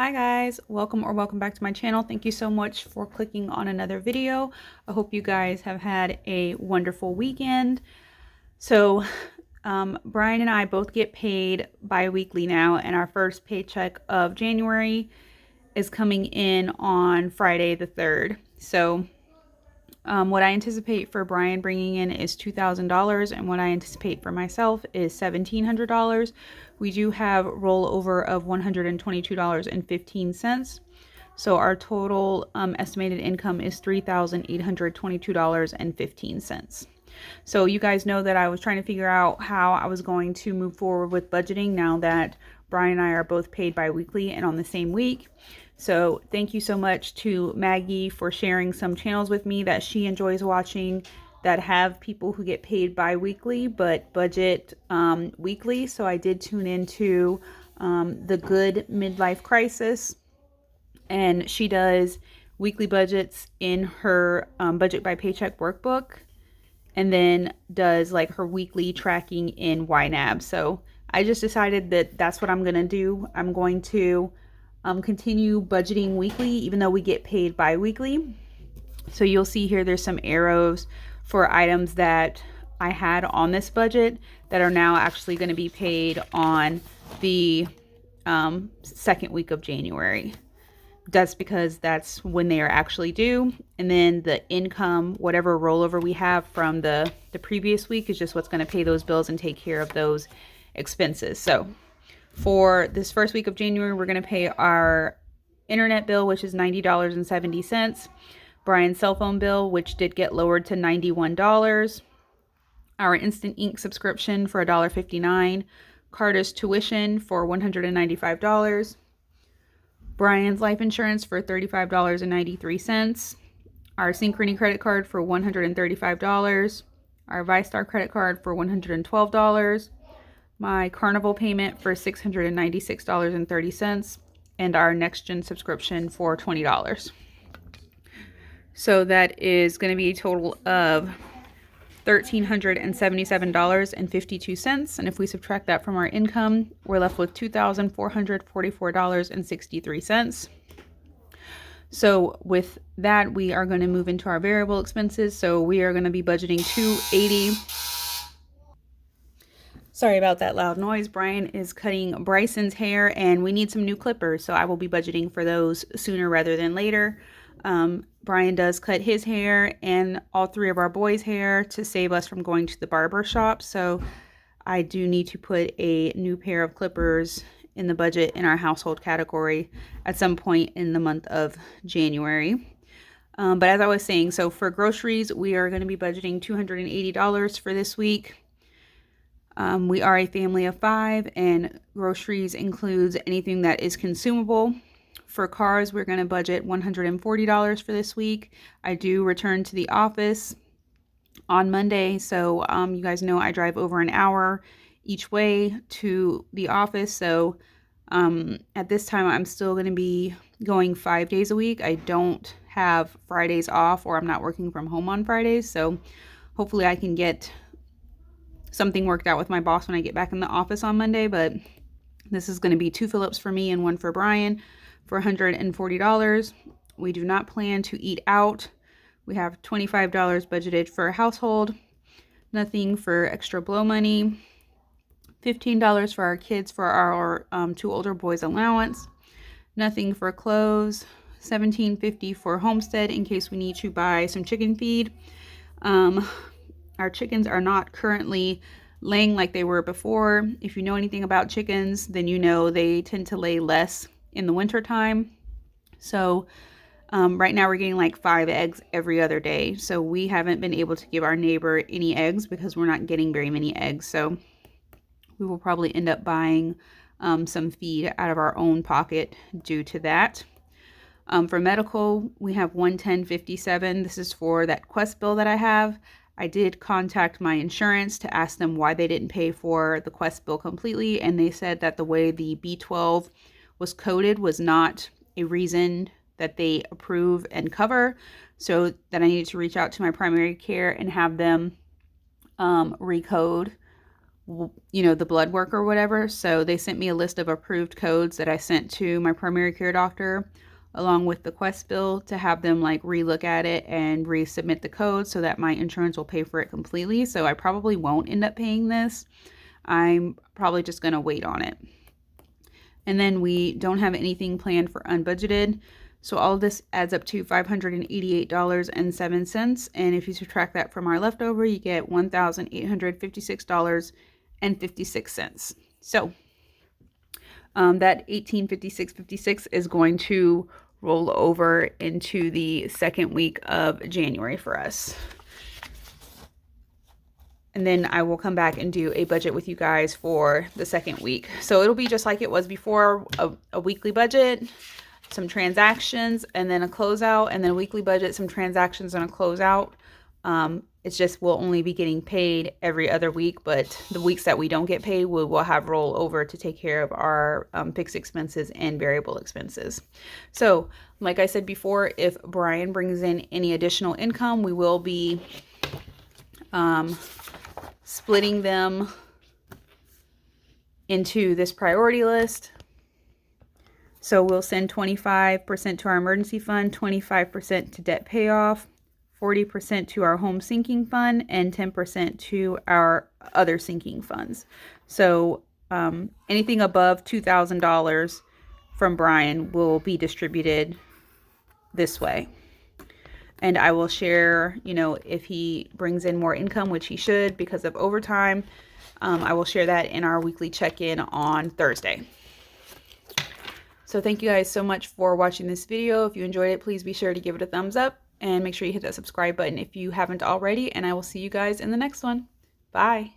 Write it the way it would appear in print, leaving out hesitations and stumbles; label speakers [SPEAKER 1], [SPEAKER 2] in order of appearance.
[SPEAKER 1] Hi guys, welcome back to my channel. Thank you so much for clicking on another video. I hope you guys have had a wonderful weekend. So Brian and I both get paid bi-weekly now, and our first paycheck of January is coming in on Friday the 3rd. So what I anticipate for Brian bringing in is $2,000, and what I anticipate for myself is $1,700. We do have rollover of $122.15. So our total estimated income is $3,822.15. So you guys know that I was trying to figure out how I was going to move forward with budgeting now that Brian and I are both paid bi-weekly and on the same week. So thank you so much to Maggie for sharing some channels with me that she enjoys watching that have people who get paid bi-weekly but budget weekly. So I did tune into The Good Midlife Crisis, and she does weekly budgets in her Budget by Paycheck workbook, and then does like her weekly tracking in YNAB. So I just decided that that's what I'm going to do. I'm going to continue budgeting weekly, even though we get paid bi-weekly. So you'll see here there's some arrows for items that I had on this budget that are now actually going to be paid on the second week of January. That's because that's when they are actually due. And then the income, whatever rollover we have from the previous week, is just what's going to pay those bills and take care of those expenses. So for this first week of January, we're going to pay our internet bill, which is $90.70. Brian's cell phone bill, which did get lowered to $91. Our Instant Ink subscription for $1.59. Carter's tuition for $195. Brian's life insurance for $35.93. Our Synchrony credit card for $135. Our ViStar credit card for $112. My Carnival payment for $696.30, and our Next Gen subscription for $20. So that is going to be a total of $1,377.52. And if we subtract that from our income, we're left with $2,444.63. So with that, we are going to move into our variable expenses. So we are going to be budgeting $280. Sorry about that loud noise. Brian is cutting Bryson's hair, and we need some new clippers, so I will be budgeting for those sooner rather than later. Brian does cut his hair and all three of our boys' hair to save us from going to the barber shop, so I do need to put a new pair of clippers in the budget in our household category at some point in the month of January. But as I was saying, so for groceries, we are going to be budgeting $280 for this week. We are a family of 5, and groceries includes anything that is consumable. For cars, we're going to budget $140 for this week. I do return to the office on Monday, so you guys know I drive over an hour each way to the office. So at this time, I'm still going to be going 5 days a week. I don't have Fridays off, or I'm not working from home on Fridays, so hopefully I can get something worked out with my boss when I get back in the office on Monday. But this is going to be 2 fill-ups for me and 1 for Brian for $140. We do not plan to eat out. We have $25 budgeted for a household. Nothing for extra blow money. $15 for our kids for our 2 older boys' allowance. Nothing for clothes. $17.50 for homestead in case we need to buy some chicken feed. Our chickens are not currently laying like they were before. If you know anything about chickens, then you know they tend to lay less in the winter time. So right now we're getting like 5 eggs every other day. So we haven't been able to give our neighbor any eggs because we're not getting very many eggs. So we will probably end up buying some feed out of our own pocket due to that. For medical, we have $110.57. This is for that Quest bill that I have. I did contact my insurance to ask them why they didn't pay for the Quest bill completely, and they said that the way the B12 was coded was not a reason that they approve and cover, so that I needed to reach out to my primary care and have them recode you know, the blood work or whatever. So they sent me a list of approved codes that I sent to my primary care doctor along with the Quest bill to have them like relook at it and resubmit the code so that my insurance will pay for it completely. So I probably won't end up paying this. I'm probably just going to wait on it. And then we don't have anything planned for unbudgeted. So all of this adds up to $588.07. And if you subtract that from our leftover, you get $1,856.56. So that $1,856.56 is going to roll over into the second week of January for us. And then I will come back and do a budget with you guys for the second week. So it'll be just like it was before, a weekly budget, some transactions, and then a closeout, and then a weekly budget, some transactions, and a closeout. It's just we'll only be getting paid every other week, but the weeks that we don't get paid, we will have rollover to take care of our fixed expenses and variable expenses. So like I said before, if Brian brings in any additional income, we will be splitting them into this priority list. So we'll send 25% to our emergency fund, 25% to debt payoff, 40% to our home sinking fund, and 10% to our other sinking funds. So anything above $2,000 from Brian will be distributed this way. And I will share, you know, if he brings in more income, which he should because of overtime, I will share that in our weekly check-in on Thursday. So thank you guys so much for watching this video. If you enjoyed it, please be sure to give it a thumbs up and make sure you hit that subscribe button if you haven't already. And I will see you guys in the next one. Bye.